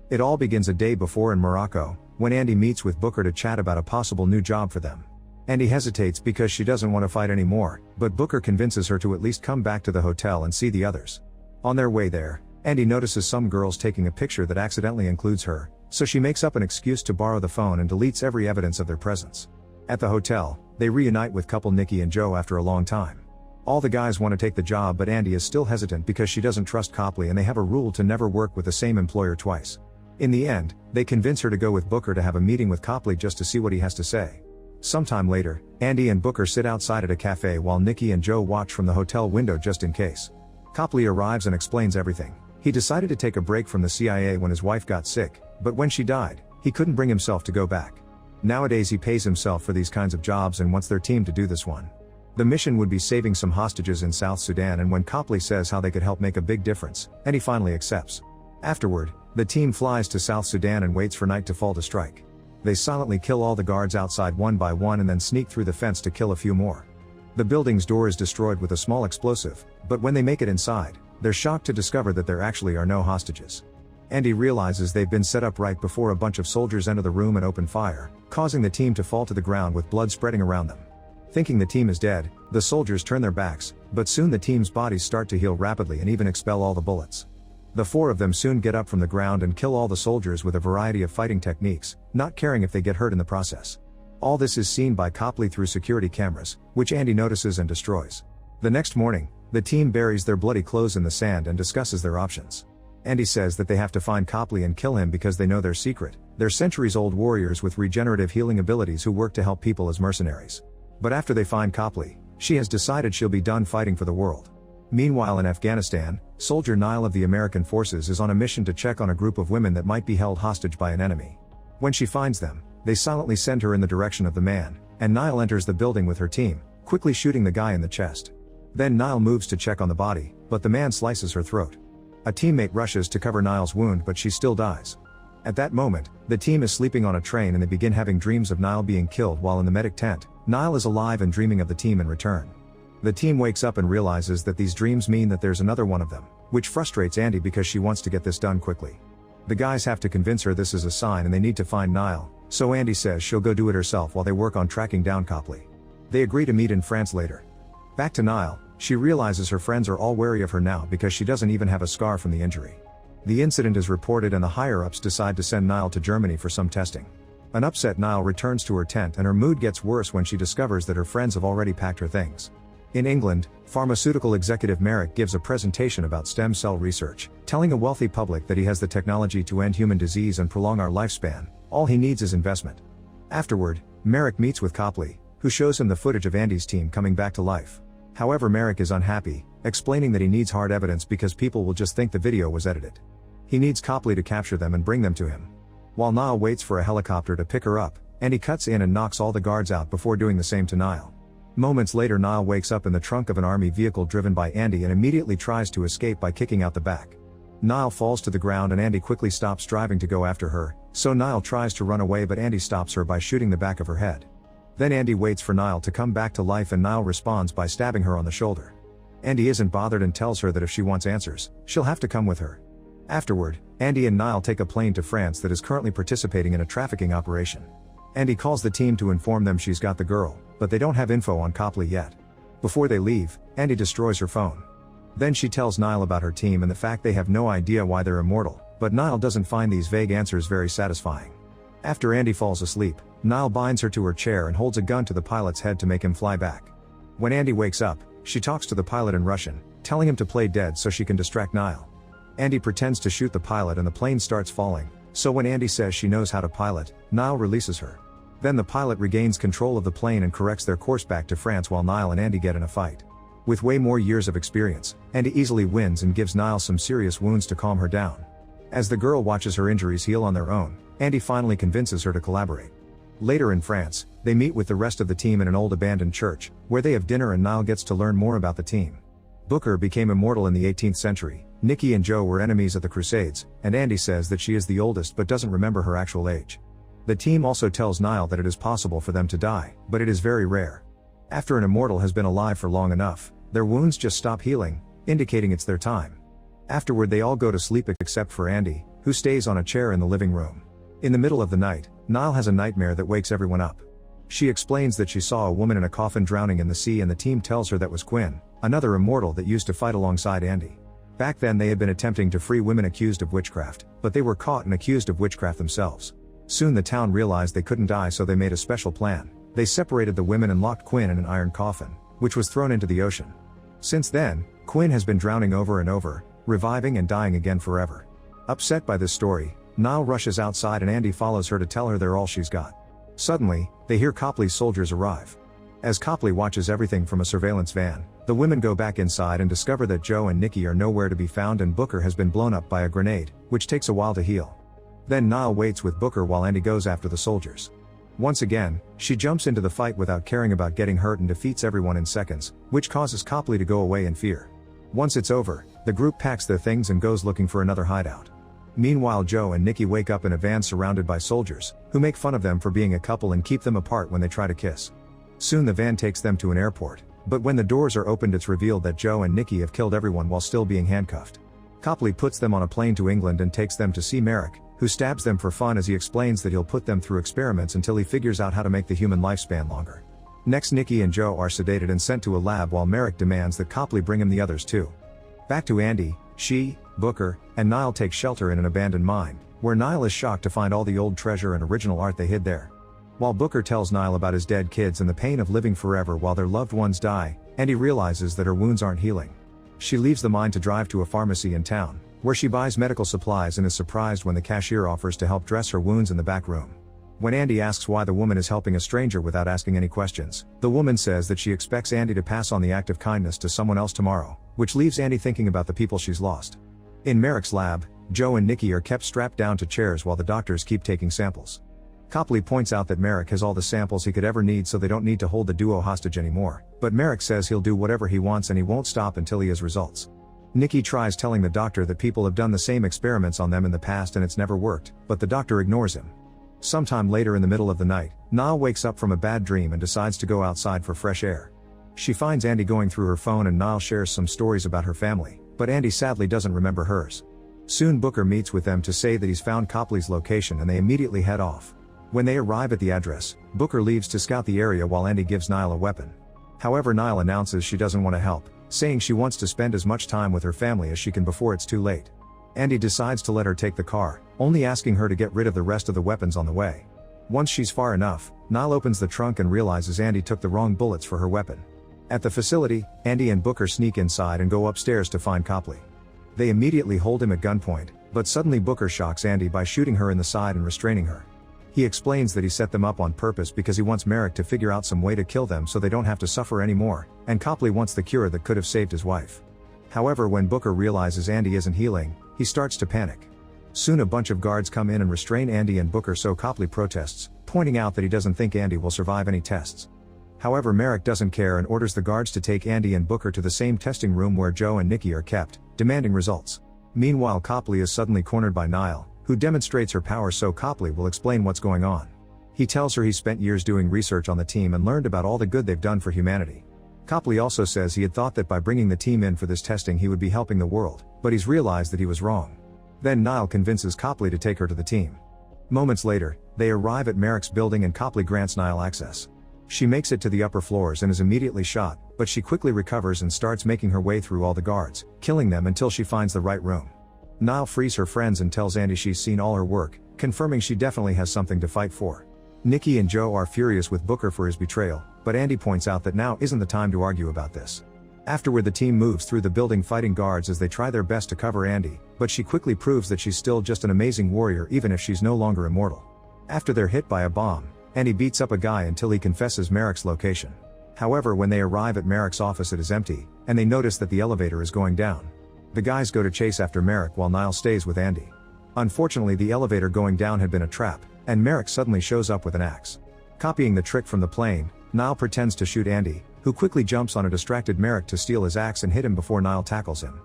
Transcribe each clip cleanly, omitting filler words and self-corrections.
It all begins a day before in Morocco, when Andy meets with Booker to chat about a possible new job for them. Andy hesitates because she doesn't want to fight anymore, but Booker convinces her to at least come back to the hotel and see the others. On their way there, Andy notices some girls taking a picture that accidentally includes her, so she makes up an excuse to borrow the phone and deletes every evidence of their presence. At the hotel, they reunite with couple Nikki and Joe after a long time. All the guys want to take the job, but Andy is still hesitant because she doesn't trust Copley and they have a rule to never work with the same employer twice. In the end, they convince her to go with Booker to have a meeting with Copley just to see what he has to say. Sometime later, Andy and Booker sit outside at a cafe while Nikki and Joe watch from the hotel window just in case. Copley arrives and explains everything. He decided to take a break from the CIA when his wife got sick, but when she died, he couldn't bring himself to go back. Nowadays he pays himself for these kinds of jobs and wants their team to do this one. The mission would be saving some hostages in South Sudan, and when Copley says how they could help make a big difference, Andy finally accepts. Afterward, the team flies to South Sudan and waits for night to fall to strike. They silently kill all the guards outside one by one and then sneak through the fence to kill a few more. The building's door is destroyed with a small explosive, but when they make it inside, they're shocked to discover that there actually are no hostages. Andy realizes they've been set up right before a bunch of soldiers enter the room and open fire, causing the team to fall to the ground with blood spreading around them. Thinking the team is dead, the soldiers turn their backs, but soon the team's bodies start to heal rapidly and even expel all the bullets. The four of them soon get up from the ground and kill all the soldiers with a variety of fighting techniques, not caring if they get hurt in the process. All this is seen by Copley through security cameras, which Andy notices and destroys. The next morning, the team buries their bloody clothes in the sand and discusses their options. Andy says that they have to find Copley and kill him because they know their secret. They're centuries-old warriors with regenerative healing abilities who work to help people as mercenaries. But after they find Copley, she has decided she'll be done fighting for the world. Meanwhile in Afghanistan, soldier Nile of the American forces is on a mission to check on a group of women that might be held hostage by an enemy. When she finds them, they silently send her in the direction of the man, and Nile enters the building with her team, quickly shooting the guy in the chest. Then Nile moves to check on the body, but the man slices her throat. A teammate rushes to cover Nile's wound, but she still dies. At that moment, the team is sleeping on a train and they begin having dreams of Nile being killed while in the medic tent. Nile is alive and dreaming of the team in return. The team wakes up and realizes that these dreams mean that there's another one of them, which frustrates Andy because she wants to get this done quickly. The guys have to convince her this is a sign and they need to find Nile, so Andy says she'll go do it herself while they work on tracking down Copley. They agree to meet in France later. Back to Nile, she realizes her friends are all wary of her now because she doesn't even have a scar from the injury. The incident is reported and the higher-ups decide to send Nile to Germany for some testing. An upset Nile returns to her tent and her mood gets worse when she discovers that her friends have already packed her things. In England, pharmaceutical executive Merrick gives a presentation about stem cell research, telling a wealthy public that he has the technology to end human disease and prolong our lifespan. All he needs is investment. Afterward, Merrick meets with Copley, who shows him the footage of Andy's team coming back to life. However, Merrick is unhappy, explaining that he needs hard evidence because people will just think the video was edited. He needs Copley to capture them and bring them to him. While Nile waits for a helicopter to pick her up, Andy cuts in and knocks all the guards out before doing the same to Nile. Moments later, Nile wakes up in the trunk of an army vehicle driven by Andy and immediately tries to escape by kicking out the back. Nile falls to the ground and Andy quickly stops driving to go after her, so Nile tries to run away but Andy stops her by shooting the back of her head. Then Andy waits for Nile to come back to life and Nile responds by stabbing her on the shoulder. Andy isn't bothered and tells her that if she wants answers, she'll have to come with her. Afterward, Andy and Nile take a plane to France that is currently participating in a trafficking operation. Andy calls the team to inform them she's got the girl, but they don't have info on Copley yet. Before they leave, Andy destroys her phone. Then she tells Nile about her team and the fact they have no idea why they're immortal, but Nile doesn't find these vague answers very satisfying. After Andy falls asleep, Nile binds her to her chair and holds a gun to the pilot's head to make him fly back. When Andy wakes up, she talks to the pilot in Russian, telling him to play dead so she can distract Nile. Andy pretends to shoot the pilot and the plane starts falling, so when Andy says she knows how to pilot, Nile releases her. Then the pilot regains control of the plane and corrects their course back to France while Nile and Andy get in a fight. With way more years of experience, Andy easily wins and gives Nile some serious wounds to calm her down. As the girl watches her injuries heal on their own, Andy finally convinces her to collaborate. Later in France, they meet with the rest of the team in an old abandoned church, where they have dinner and Nile gets to learn more about the team. Booker became immortal in the 18th century, Nikki and Joe were enemies at the Crusades, and Andy says that she is the oldest but doesn't remember her actual age. The team also tells Nile that it is possible for them to die, but it is very rare. After an immortal has been alive for long enough, their wounds just stop healing, indicating it's their time. Afterward they all go to sleep except for Andy, who stays on a chair in the living room. In the middle of the night, Niall has a nightmare that wakes everyone up. She explains that she saw a woman in a coffin drowning in the sea, and the team tells her that was Quinn, another immortal that used to fight alongside Andy. Back then they had been attempting to free women accused of witchcraft, but they were caught and accused of witchcraft themselves. Soon the town realized they couldn't die, so they made a special plan. They separated the women and locked Quinn in an iron coffin, which was thrown into the ocean. Since then, Quinn has been drowning over and over, reviving and dying again forever. Upset by this story, Niall rushes outside and Andy follows her to tell her they're all she's got. Suddenly, they hear Copley's soldiers arrive. As Copley watches everything from a surveillance van, the women go back inside and discover that Joe and Nikki are nowhere to be found, and Booker has been blown up by a grenade, which takes a while to heal. Then Niall waits with Booker while Andy goes after the soldiers. Once again, she jumps into the fight without caring about getting hurt and defeats everyone in seconds, which causes Copley to go away in fear. Once it's over, the group packs their things and goes looking for another hideout. Meanwhile, Joe and Nikki wake up in a van surrounded by soldiers, who make fun of them for being a couple and keep them apart when they try to kiss. Soon the van takes them to an airport, but when the doors are opened it's revealed that Joe and Nikki have killed everyone while still being handcuffed. Copley puts them on a plane to England and takes them to see Merrick, who stabs them for fun as he explains that he'll put them through experiments until he figures out how to make the human lifespan longer. Next, Nikki and Joe are sedated and sent to a lab while Merrick demands that Copley bring him the others too. Back to Andy, she, Booker, and Niall take shelter in an abandoned mine, where Niall is shocked to find all the old treasure and original art they hid there. While Booker tells Niall about his dead kids and the pain of living forever while their loved ones die, Andy realizes that her wounds aren't healing. She leaves the mine to drive to a pharmacy in town, where she buys medical supplies and is surprised when the cashier offers to help dress her wounds in the back room. When Andy asks why the woman is helping a stranger without asking any questions, the woman says that she expects Andy to pass on the act of kindness to someone else tomorrow, which leaves Andy thinking about the people she's lost. In Merrick's lab, Joe and Nikki are kept strapped down to chairs while the doctors keep taking samples. Copley points out that Merrick has all the samples he could ever need, so they don't need to hold the duo hostage anymore, but Merrick says he'll do whatever he wants and he won't stop until he has results. Nikki tries telling the doctor that people have done the same experiments on them in the past and it's never worked, but the doctor ignores him. Sometime later in the middle of the night, Niall wakes up from a bad dream and decides to go outside for fresh air. She finds Andy going through her phone and Niall shares some stories about her family, but Andy sadly doesn't remember hers. Soon Booker meets with them to say that he's found Copley's location and they immediately head off. When they arrive at the address, Booker leaves to scout the area while Andy gives Niall a weapon. However, Niall announces she doesn't want to help, saying she wants to spend as much time with her family as she can before it's too late. Andy decides to let her take the car, only asking her to get rid of the rest of the weapons on the way. Once she's far enough, Niall opens the trunk and realizes Andy took the wrong bullets for her weapon. At the facility, Andy and Booker sneak inside and go upstairs to find Copley. They immediately hold him at gunpoint, but suddenly Booker shocks Andy by shooting her in the side and restraining her. He explains that he set them up on purpose because he wants Merrick to figure out some way to kill them so they don't have to suffer anymore, and Copley wants the cure that could have saved his wife. However, when Booker realizes Andy isn't healing, he starts to panic. Soon a bunch of guards come in and restrain Andy and Booker, so Copley protests, pointing out that he doesn't think Andy will survive any tests. However, Merrick doesn't care and orders the guards to take Andy and Booker to the same testing room where Joe and Nikki are kept, demanding results. Meanwhile, Copley is suddenly cornered by Niall, who demonstrates her power, so Copley will explain what's going on. He tells her he spent years doing research on the team and learned about all the good they've done for humanity. Copley also says he had thought that by bringing the team in for this testing he would be helping the world, but he's realized that he was wrong. Then Niall convinces Copley to take her to the team. Moments later, they arrive at Merrick's building and Copley grants Niall access. She makes it to the upper floors and is immediately shot, but she quickly recovers and starts making her way through all the guards, killing them until she finds the right room. Niall frees her friends and tells Andy she's seen all her work, confirming she definitely has something to fight for. Nikki and Joe are furious with Booker for his betrayal, but Andy points out that now isn't the time to argue about this. Afterward, the team moves through the building fighting guards as they try their best to cover Andy, but she quickly proves that she's still just an amazing warrior even if she's no longer immortal. After they're hit by a bomb, Andy beats up a guy until he confesses Merrick's location. However, when they arrive at Merrick's office, it is empty, and they notice that the elevator is going down. The guys go to chase after Merrick while Niall stays with Andy. Unfortunately, the elevator going down had been a trap, and Merrick suddenly shows up with an axe. Copying the trick from the plane, Niall pretends to shoot Andy, who quickly jumps on a distracted Merrick to steal his axe and hit him before Niall tackles him.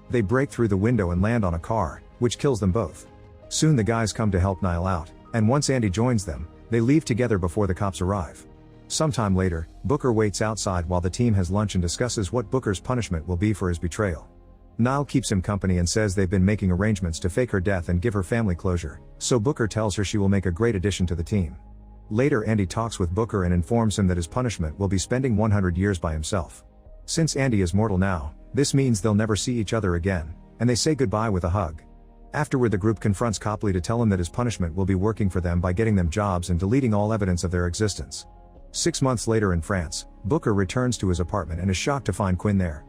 They break through the window and land on a car, which kills them both. Soon the guys come to help Niall out, and once Andy joins them, they leave together before the cops arrive. Sometime later, Booker waits outside while the team has lunch and discusses what Booker's punishment will be for his betrayal. Niall keeps him company and says they've been making arrangements to fake her death and give her family closure, so Booker tells her she will make a great addition to the team. Later, Andy talks with Booker and informs him that his punishment will be spending 100 years by himself. Since Andy is mortal now, this means they'll never see each other again, and they say goodbye with a hug. Afterward, the group confronts Copley to tell him that his punishment will be working for them by getting them jobs and deleting all evidence of their existence. 6 months later in France, Booker returns to his apartment and is shocked to find Quinn there.